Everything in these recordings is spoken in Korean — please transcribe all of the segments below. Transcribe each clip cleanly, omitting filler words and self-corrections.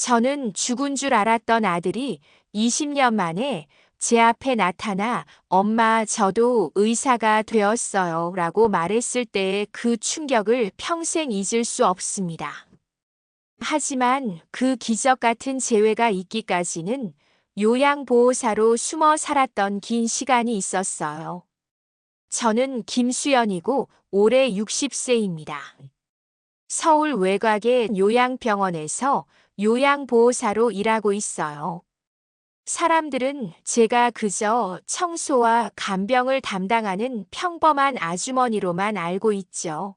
저는 죽은 줄 알았던 아들이 20년 만에 제 앞에 나타나 엄마, 저도 의사가 되었어요 라고 말했을 때의 그 충격을 평생 잊을 수 없습니다. 하지만 그 기적 같은 재회가 있기까지는 요양보호사로 숨어 살았던 긴 시간이 있었어요. 저는 김수연이고 올해 60세입니다. 서울 외곽의 요양병원에서 요양보호사로 일하고 있어요. 사람들은 제가 그저 청소와 간병을 담당하는 평범한 아주머니로만 알고 있죠.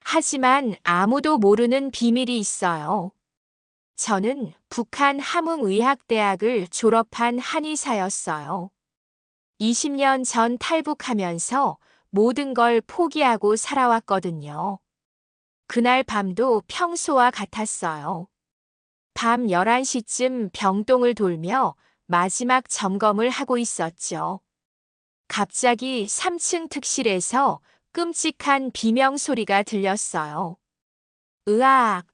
하지만 아무도 모르는 비밀이 있어요. 저는 북한 함흥의학대학을 졸업한 한의사였어요. 20년 전 탈북하면서 모든 걸 포기하고 살아왔거든요. 그날 밤도 평소와 같았어요. 밤 11시쯤 병동을 돌며 마지막 점검을 하고 있었죠. 갑자기 3층 특실에서 끔찍한 비명 소리가 들렸어요. 으악!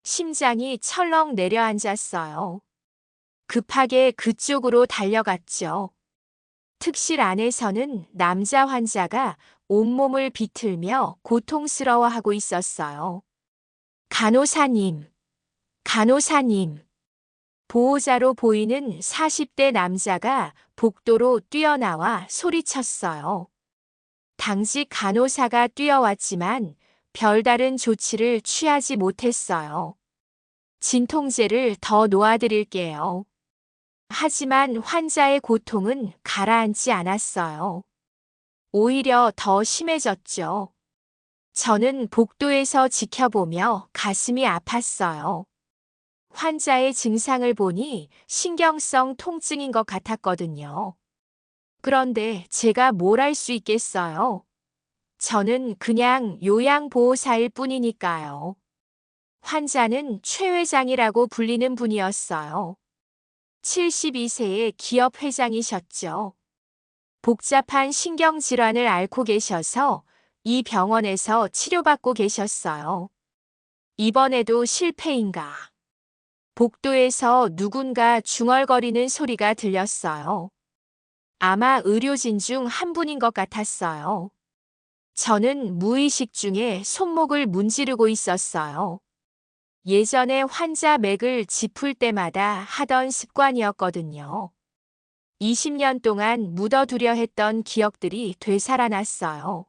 심장이 철렁 내려앉았어요. 급하게 그쪽으로 달려갔죠. 특실 안에서는 남자 환자가 온몸을 비틀며 고통스러워하고 있었어요. 간호사님, 간호사님. 보호자로 보이는 40대 남자가 복도로 뛰어나와 소리쳤어요. 당직 간호사가 뛰어왔지만 별다른 조치를 취하지 못했어요. 진통제를 더 놓아드릴게요. 하지만 환자의 고통은 가라앉지 않았어요. 오히려 더 심해졌죠. 저는 복도에서 지켜보며 가슴이 아팠어요. 환자의 증상을 보니 신경성 통증인 것 같았거든요. 그런데 제가 뭘 할 수 있겠어요? 저는 그냥 요양보호사일 뿐이니까요. 환자는 최 회장이라고 불리는 분이었어요. 72세의 기업 회장이셨죠. 복잡한 신경질환을 앓고 계셔서 이 병원에서 치료받고 계셨어요. 이번에도 실패인가? 복도에서 누군가 중얼거리는 소리가 들렸어요. 아마 의료진 중 한 분인 것 같았어요. 저는 무의식 중에 손목을 문지르고 있었어요. 예전에 환자 맥을 짚을 때마다 하던 습관이었거든요. 20년 동안 묻어두려 했던 기억들이 되살아났어요.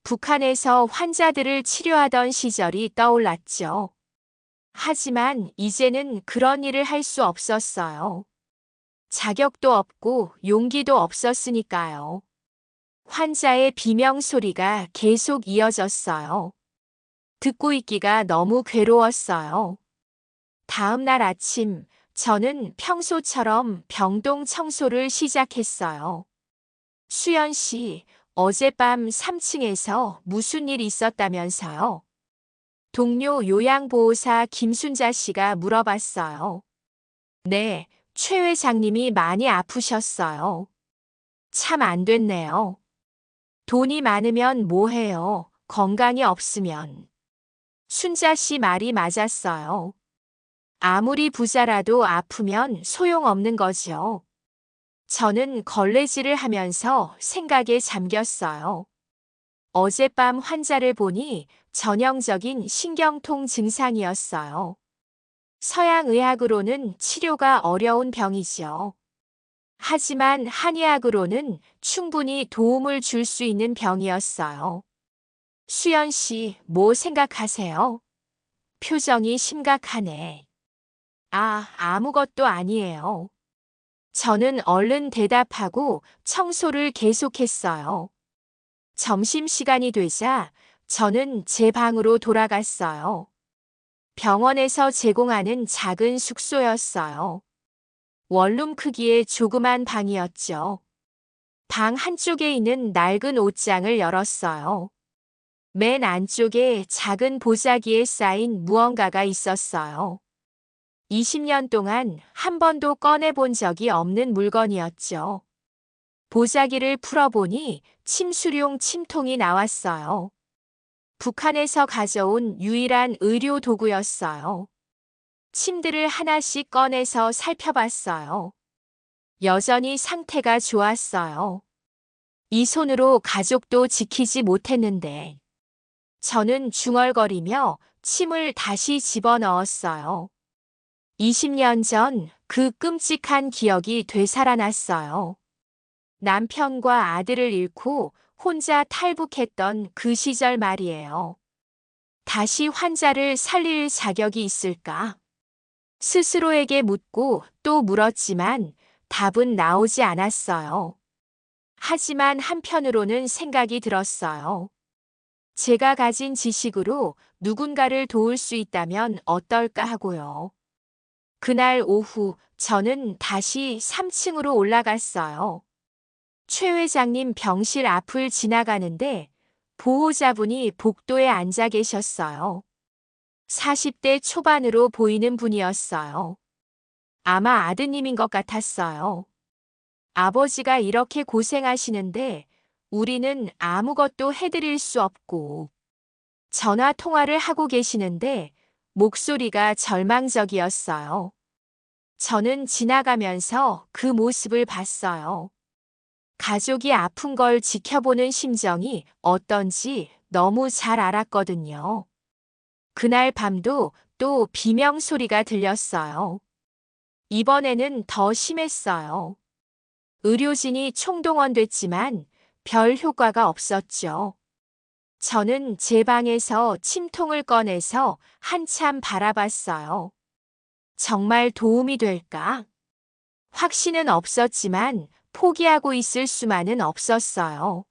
북한에서 환자들을 치료하던 시절이 떠올랐죠. 하지만 이제는 그런 일을 할 수 없었어요. 자격도 없고 용기도 없었으니까요. 환자의 비명 소리가 계속 이어졌어요. 듣고 있기가 너무 괴로웠어요. 다음 날 아침, 저는 평소처럼 병동 청소를 시작했어요. 수연 씨, 어젯밤 3층에서 무슨 일 있었다면서요? 동료 요양보호사 김순자 씨가 물어봤어요. 네, 최 회장님이 많이 아프셨어요. 참 안 됐네요. 돈이 많으면 뭐해요? 건강이 없으면. 순자 씨 말이 맞았어요. 아무리 부자라도 아프면 소용없는 거죠. 저는 걸레질을 하면서 생각에 잠겼어요. 어젯밤 환자를 보니 전형적인 신경통 증상이었어요. 서양의학으로는 치료가 어려운 병이죠. 하지만 한의학으로는 충분히 도움을 줄 수 있는 병이었어요. 수연 씨, 뭐 생각하세요? 표정이 심각하네. 아무것도 아니에요. 저는 얼른 대답하고 청소를 계속했어요. 점심시간이 되자 저는 제 방으로 돌아갔어요. 병원에서 제공하는 작은 숙소였어요. 원룸 크기의 조그만 방이었죠. 방 한쪽에 있는 낡은 옷장을 열었어요. 맨 안쪽에 작은 보자기에 쌓인 무언가가 있었어요. 20년 동안 한 번도 꺼내본 적이 없는 물건이었죠. 보자기를 풀어보니 침수용 침통이 나왔어요. 북한에서 가져온 유일한 의료 도구였어요. 침들을 하나씩 꺼내서 살펴봤어요. 여전히 상태가 좋았어요. 이 손으로 가족도 지키지 못했는데. 저는 중얼거리며 침을 다시 집어넣었어요. 20년 전 그 끔찍한 기억이 되살아났어요. 남편과 아들을 잃고 혼자 탈북했던 그 시절 말이에요. 다시 환자를 살릴 자격이 있을까? 스스로에게 묻고 또 물었지만 답은 나오지 않았어요. 하지만 한편으로는 생각이 들었어요. 제가 가진 지식으로 누군가를 도울 수 있다면 어떨까 하고요. 그날 오후 저는 다시 3층으로 올라갔어요. 최 회장님 병실 앞을 지나가는데 보호자분이 복도에 앉아 계셨어요. 40대 초반으로 보이는 분이었어요. 아마 아드님인 것 같았어요. 아버지가 이렇게 고생하시는데 우리는 아무것도 해드릴 수 없고 전화 통화를 하고 계시는데 목소리가 절망적이었어요. 저는 지나가면서 그 모습을 봤어요. 가족이 아픈 걸 지켜보는 심정이 어떤지 너무 잘 알았거든요. 그날 밤도 또 비명 소리가 들렸어요. 이번에는 더 심했어요. 의료진이 총동원됐지만 별 효과가 없었죠. 저는 제 방에서 침통을 꺼내서 한참 바라봤어요. 정말 도움이 될까? 확신은 없었지만 포기하고 있을 수만은 없었어요.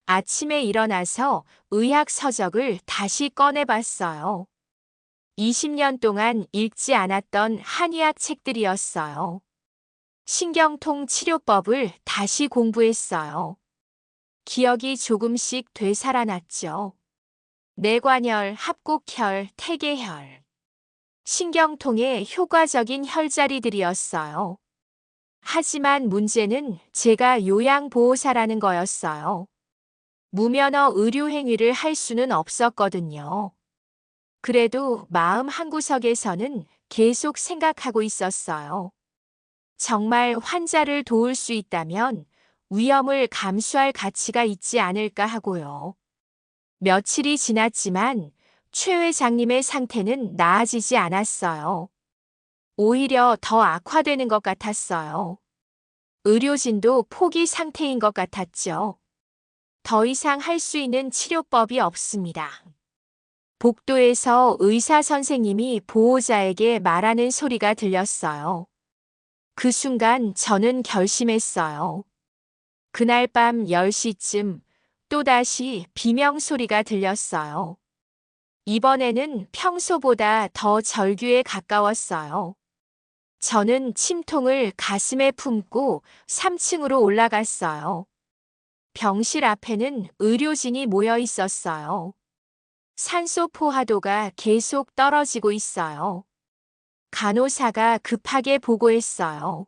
아침에 일어나서 의학 서적을 다시 꺼내봤어요. 20년 동안 읽지 않았던 한의학 책들이었어요. 신경통 치료법을 다시 공부했어요. 기억이 조금씩 되살아났죠. 뇌관열, 합곡혈, 태계혈. 신경통에 효과적인 혈자리들이었어요. 하지만 문제는 제가 요양보호사라는 거였어요. 무면허 의료 행위를 할 수는 없었거든요. 그래도 마음 한구석에서는 계속 생각하고 있었어요. 정말 환자를 도울 수 있다면 위험을 감수할 가치가 있지 않을까 하고요. 며칠이 지났지만 최 회장님의 상태는 나아지지 않았어요. 오히려 더 악화되는 것 같았어요. 의료진도 포기 상태인 것 같았죠. 더 이상 할 수 있는 치료법이 없습니다. 복도에서 의사 선생님이 보호자에게 말하는 소리가 들렸어요. 그 순간 저는 결심했어요. 그날 밤 10시쯤 또다시 비명 소리가 들렸어요. 이번에는 평소보다 더 절규에 가까웠어요. 저는 침통을 가슴에 품고 3층으로 올라갔어요. 병실 앞에는 의료진이 모여 있었어요. 산소 포화도가 계속 떨어지고 있어요. 간호사가 급하게 보고했어요.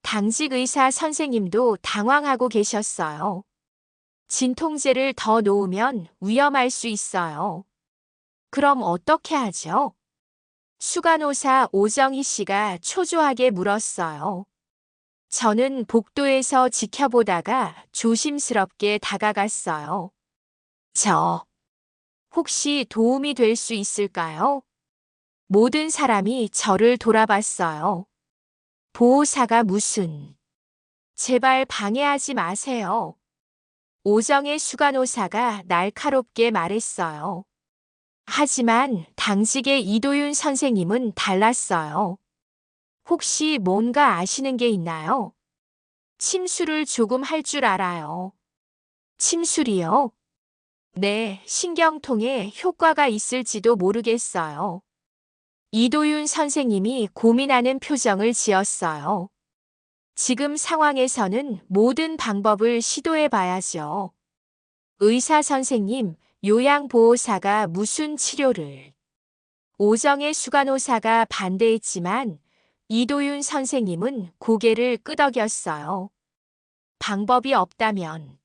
당직 의사 선생님도 당황하고 계셨어요. 진통제를 더 놓으면 위험할 수 있어요. 그럼 어떻게 하죠? 수간호사 오정희 씨가 초조하게 물었어요. 저는 복도에서 지켜보다가 조심스럽게 다가갔어요. 혹시 도움이 될 수 있을까요? 모든 사람이 저를 돌아봤어요. 보호사가 무슨. 제발 방해하지 마세요. 오정의 수간호사가 날카롭게 말했어요. 하지만 당직의 이도윤 선생님은 달랐어요. 혹시 뭔가 아시는 게 있나요? 침수를 조금 할 줄 알아요. 침술이요? 네, 신경통에 효과가 있을지도 모르겠어요. 이도윤 선생님이 고민하는 표정을 지었어요. 지금 상황에서는 모든 방법을 시도해 봐야죠. 의사 선생님, 요양보호사가 무슨 치료를. 오정의 수간호사가 반대했지만 이도윤 선생님은 고개를 끄덕였어요. 방법이 없다면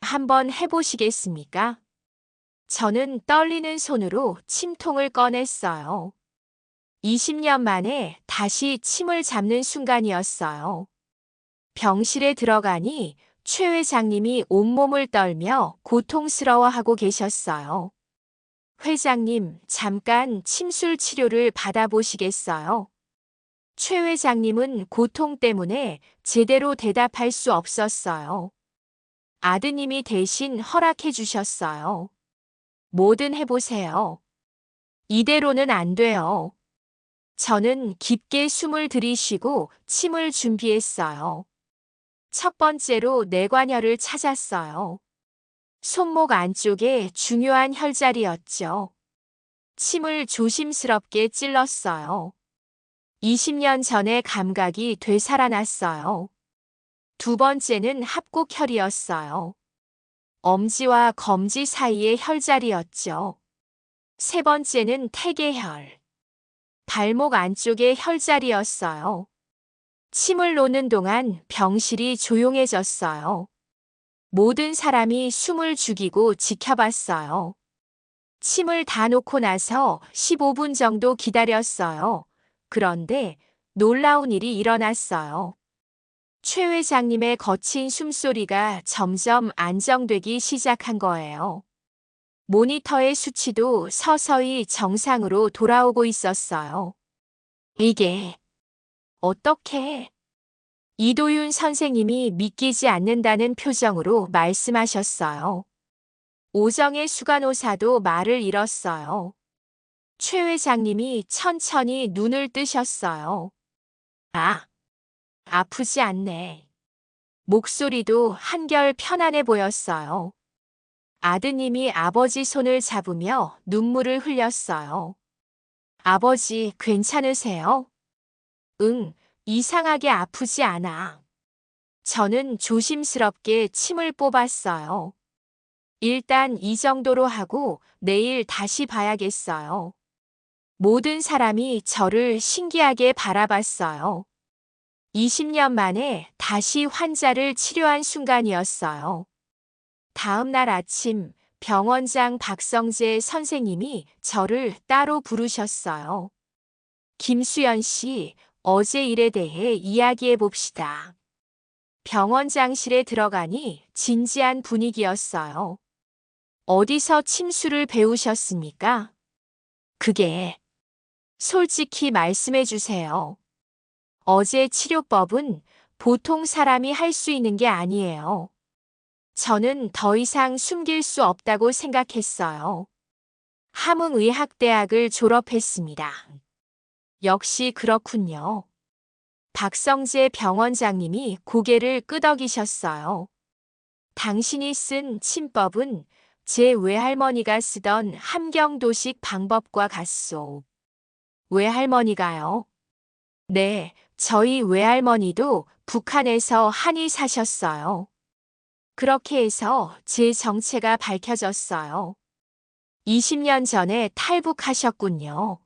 한번 해보시겠습니까? 저는 떨리는 손으로 침통을 꺼냈어요. 20년 만에 다시 침을 잡는 순간이었어요. 병실에 들어가니 최 회장님이 온몸을 떨며 고통스러워하고 계셨어요. 회장님, 잠깐 침술 치료를 받아보시겠어요? 최 회장님은 고통 때문에 제대로 대답할 수 없었어요. 아드님이 대신 허락해 주셨어요. 뭐든 해보세요. 이대로는 안 돼요. 저는 깊게 숨을 들이쉬고 침을 준비했어요. 첫 번째로 뇌관혈을 찾았어요. 손목 안쪽에 중요한 혈자리였죠. 침을 조심스럽게 찔렀어요. 20년 전의 감각이 되살아났어요. 두 번째는 합곡혈이었어요. 엄지와 검지 사이의 혈자리였죠. 세 번째는 태계혈. 발목 안쪽의 혈자리였어요. 침을 놓는 동안 병실이 조용해졌어요. 모든 사람이 숨을 죽이고 지켜봤어요. 침을 다 놓고 나서 15분 정도 기다렸어요. 그런데 놀라운 일이 일어났어요. 최 회장님의 거친 숨소리가 점점 안정되기 시작한 거예요. 모니터의 수치도 서서히 정상으로 돌아오고 있었어요. 이게 어떻게? 이도윤 선생님이 믿기지 않는다는 표정으로 말씀하셨어요. 오정의 수간호사도 말을 잃었어요. 최 회장님이 천천히 눈을 뜨셨어요. 아, 아프지 않네. 목소리도 한결 편안해 보였어요. 아드님이 아버지 손을 잡으며 눈물을 흘렸어요. 아버지, 괜찮으세요? 응, 이상하게 아프지 않아. 저는 조심스럽게 침을 뽑았어요. 일단 이 정도로 하고 내일 다시 봐야겠어요. 모든 사람이 저를 신기하게 바라봤어요. 20년 만에 다시 환자를 치료한 순간이었어요. 다음 날 아침 병원장 박성재 선생님이 저를 따로 부르셨어요. 김수연 씨, 어제 일에 대해 이야기해 봅시다. 병원장실에 들어가니 진지한 분위기였어요. 어디서 침수를 배우셨습니까? 그게 솔직히 말씀해 주세요. 어제 치료법은 보통 사람이 할 수 있는 게 아니에요. 저는 더 이상 숨길 수 없다고 생각했어요. 함흥의학대학을 졸업했습니다. 역시 그렇군요. 박성재 병원장님이 고개를 끄덕이셨어요. 당신이 쓴 침법은 제 외할머니가 쓰던 함경도식 방법과 같소. 외할머니가요? 네, 저희 외할머니도 북한에서 한의 사셨어요. 그렇게 해서 제 정체가 밝혀졌어요. 20년 전에 탈북하셨군요.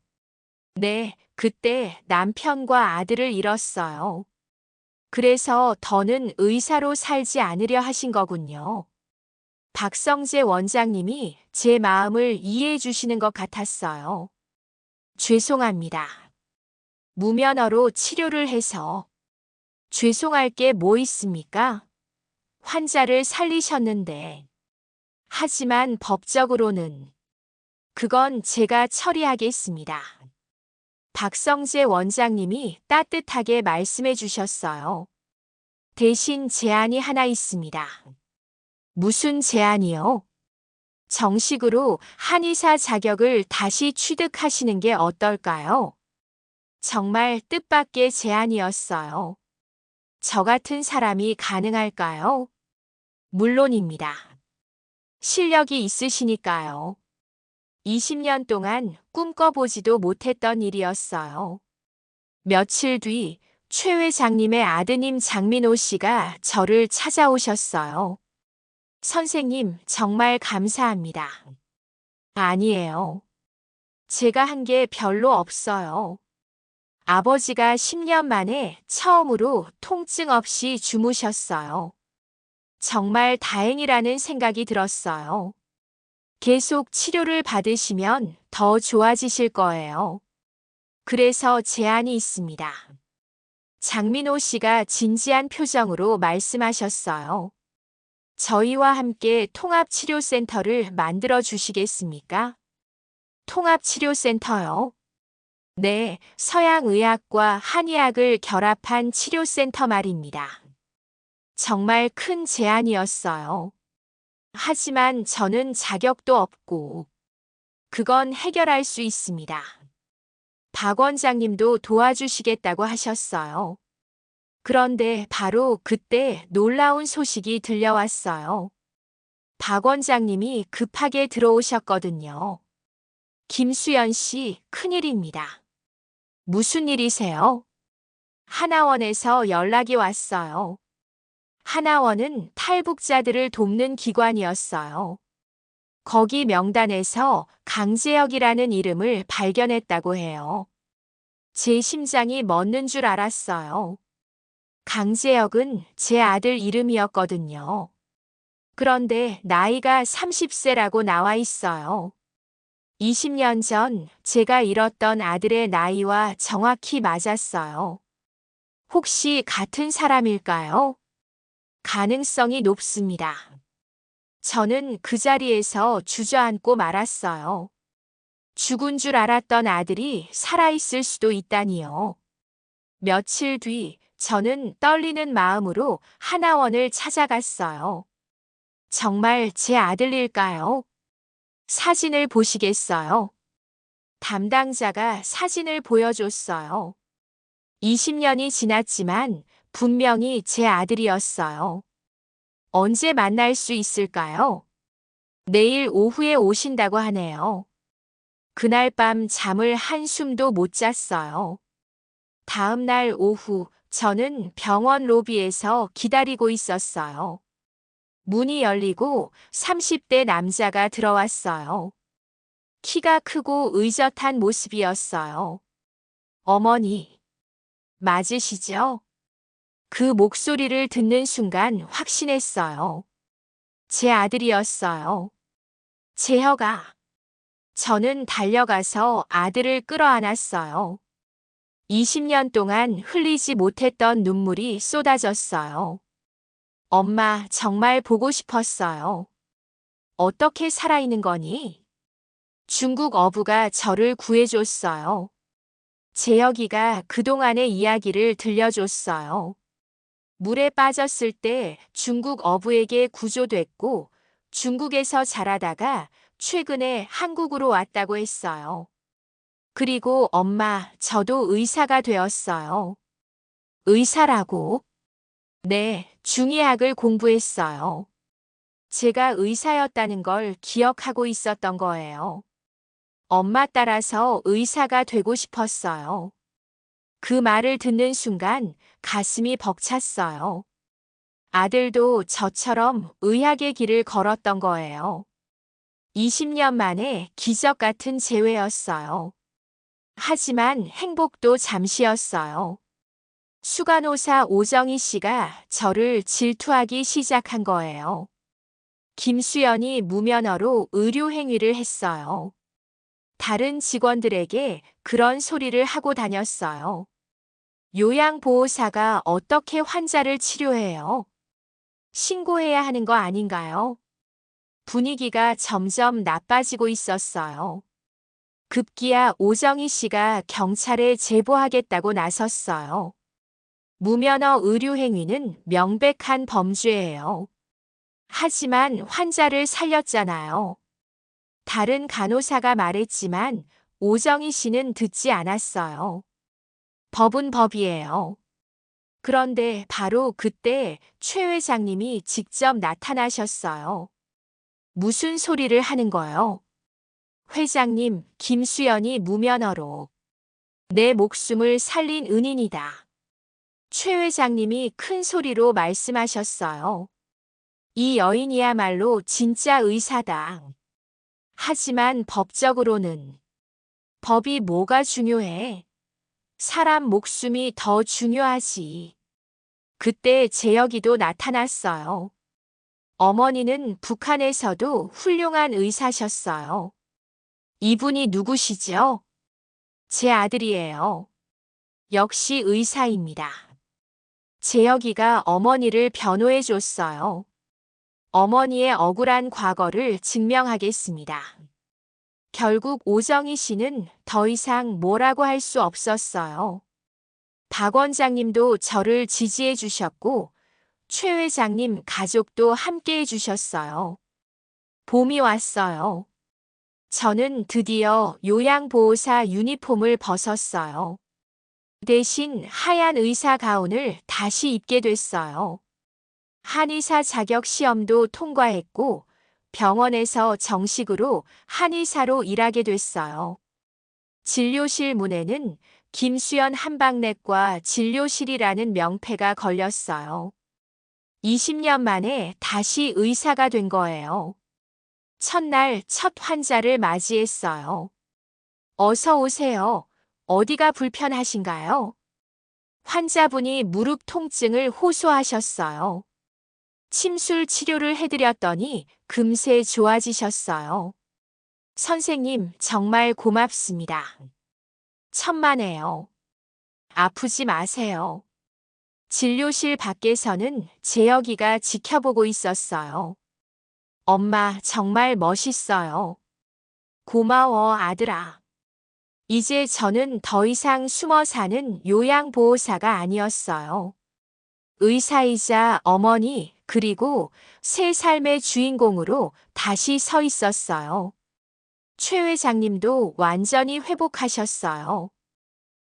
네, 그때 남편과 아들을 잃었어요. 그래서 더는 의사로 살지 않으려 하신 거군요. 박성재 원장님이 제 마음을 이해해 주시는 것 같았어요. 죄송합니다. 무면허로 치료를 해서. 죄송할 게 뭐 있습니까? 환자를 살리셨는데. 하지만 법적으로는. 그건 제가 처리하겠습니다. 박성재 원장님이 따뜻하게 말씀해 주셨어요. 대신 제안이 하나 있습니다. 무슨 제안이요? 정식으로 한의사 자격을 다시 취득하시는 게 어떨까요? 정말 뜻밖의 제안이었어요. 저 같은 사람이 가능할까요? 물론입니다. 실력이 있으시니까요. 20년 동안 꿈꿔보지도 못했던 일이었어요. 며칠 뒤 최 회장님의 아드님 장민호 씨가 저를 찾아오셨어요. 선생님, 정말 감사합니다. 아니에요. 제가 한 게 별로 없어요. 아버지가 10년 만에 처음으로 통증 없이 주무셨어요. 정말 다행이라는 생각이 들었어요. 계속 치료를 받으시면 더 좋아지실 거예요. 그래서 제안이 있습니다. 장민호 씨가 진지한 표정으로 말씀하셨어요. 저희와 함께 통합치료센터를 만들어 주시겠습니까? 통합치료센터요? 네, 서양의학과 한의학을 결합한 치료센터 말입니다. 정말 큰 제안이었어요. 하지만 저는 자격도 없고, 그건 해결할 수 있습니다. 박 원장님도 도와주시겠다고 하셨어요. 그런데 바로 그때 놀라운 소식이 들려왔어요. 박 원장님이 급하게 들어오셨거든요. 김수연 씨, 큰일입니다. 무슨 일이세요? 하나원에서 연락이 왔어요. 하나원은 탈북자들을 돕는 기관이었어요. 거기 명단에서 강재혁이라는 이름을 발견했다고 해요. 제 심장이 멎는 줄 알았어요. 강재혁은 제 아들 이름이었거든요. 그런데 나이가 30세라고 나와 있어요. 20년 전 제가 잃었던 아들의 나이와 정확히 맞았어요. 혹시 같은 사람일까요? 가능성이 높습니다. 저는 그 자리에서 주저앉고 말았어요. 죽은 줄 알았던 아들이 살아있을 수도 있다니요. 며칠 뒤 저는 떨리는 마음으로 하나원을 찾아갔어요. 정말 제 아들일까요? 사진을 보시겠어요? 담당자가 사진을 보여줬어요. 20년이 지났지만 분명히 제 아들이었어요. 언제 만날 수 있을까요? 내일 오후에 오신다고 하네요. 그날 밤 잠을 한숨도 못 잤어요. 다음 날 오후 저는 병원 로비에서 기다리고 있었어요. 문이 열리고 30대 남자가 들어왔어요. 키가 크고 의젓한 모습이었어요. 어머니, 맞으시죠? 그 목소리를 듣는 순간 확신했어요. 제 아들이었어요. 재혁아. 저는 달려가서 아들을 끌어안았어요. 20년 동안 흘리지 못했던 눈물이 쏟아졌어요. 엄마, 정말 보고 싶었어요. 어떻게 살아있는 거니? 중국 어부가 저를 구해줬어요. 재혁이가 그동안의 이야기를 들려줬어요. 물에 빠졌을 때 중국 어부에게 구조됐고 중국에서 자라다가 최근에 한국으로 왔다고 했어요. 그리고 엄마, 저도 의사가 되었어요. 의사라고? 네, 중의학을 공부했어요. 제가 의사였다는 걸 기억하고 있었던 거예요. 엄마 따라서 의사가 되고 싶었어요. 그 말을 듣는 순간 가슴이 벅찼어요. 아들도 저처럼 의학의 길을 걸었던 거예요. 20년 만에 기적 같은 재회였어요. 하지만 행복도 잠시였어요. 수간호사 오정희 씨가 저를 질투하기 시작한 거예요. 김수연이 무면허로 의료행위를 했어요. 다른 직원들에게 그런 소리를 하고 다녔어요. 요양보호사가 어떻게 환자를 치료해요? 신고해야 하는 거 아닌가요? 분위기가 점점 나빠지고 있었어요. 급기야 오정희 씨가 경찰에 제보하겠다고 나섰어요. 무면허 의료행위는 명백한 범죄예요. 하지만 환자를 살렸잖아요. 다른 간호사가 말했지만 오정희 씨는 듣지 않았어요. 법은 법이에요. 그런데 바로 그때 최 회장님이 직접 나타나셨어요. 무슨 소리를 하는 거요? 회장님, 김수연이 무면허로 내 목숨을 살린 은인이다. 최 회장님이 큰 소리로 말씀하셨어요. 이 여인이야말로 진짜 의사다. 하지만 법적으로는 법이 뭐가 중요해? 사람 목숨이 더 중요하지. 그때 재혁이도 나타났어요. 어머니는 북한에서도 훌륭한 의사셨어요. 이분이 누구시죠? 제 아들이에요. 역시 의사입니다. 재혁이가 어머니를 변호해 줬어요. 어머니의 억울한 과거를 증명하겠습니다. 결국 오정희 씨는 더 이상 뭐라고 할 수 없었어요. 박 원장님도 저를 지지해 주셨고 최 회장님 가족도 함께 해주셨어요. 봄이 왔어요. 저는 드디어 요양보호사 유니폼을 벗었어요. 대신 하얀 의사 가운을 다시 입게 됐어요. 한의사 자격 시험도 통과했고 병원에서 정식으로 한의사로 일하게 됐어요. 진료실 문에는 김수연 한방내과 진료실이라는 명패가 걸렸어요. 20년 만에 다시 의사가 된 거예요. 첫날 첫 환자를 맞이했어요. 어서 오세요. 어디가 불편하신가요? 환자분이 무릎 통증을 호소하셨어요. 침술 치료를 해드렸더니 금세 좋아지셨어요. 선생님, 정말 고맙습니다. 천만에요. 아프지 마세요. 진료실 밖에서는 재혁이가 지켜보고 있었어요. 엄마, 정말 멋있어요. 고마워, 아들아. 이제 저는 더 이상 숨어 사는 요양보호사가 아니었어요. 의사이자 어머니, 그리고 새 삶의 주인공으로 다시 서 있었어요. 최 회장님도 완전히 회복하셨어요.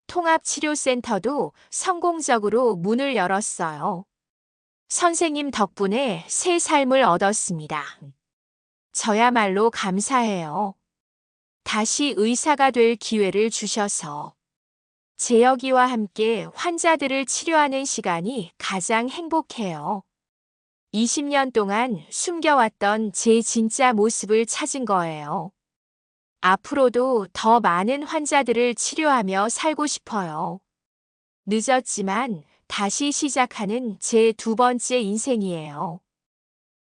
통합치료센터도 성공적으로 문을 열었어요. 선생님 덕분에 새 삶을 얻었습니다. 저야말로 감사해요. 다시 의사가 될 기회를 주셔서. 재혁이와 함께 환자들을 치료하는 시간이 가장 행복해요. 20년 동안 숨겨왔던 제 진짜 모습을 찾은 거예요. 앞으로도 더 많은 환자들을 치료하며 살고 싶어요. 늦었지만 다시 시작하는 제 두 번째 인생이에요.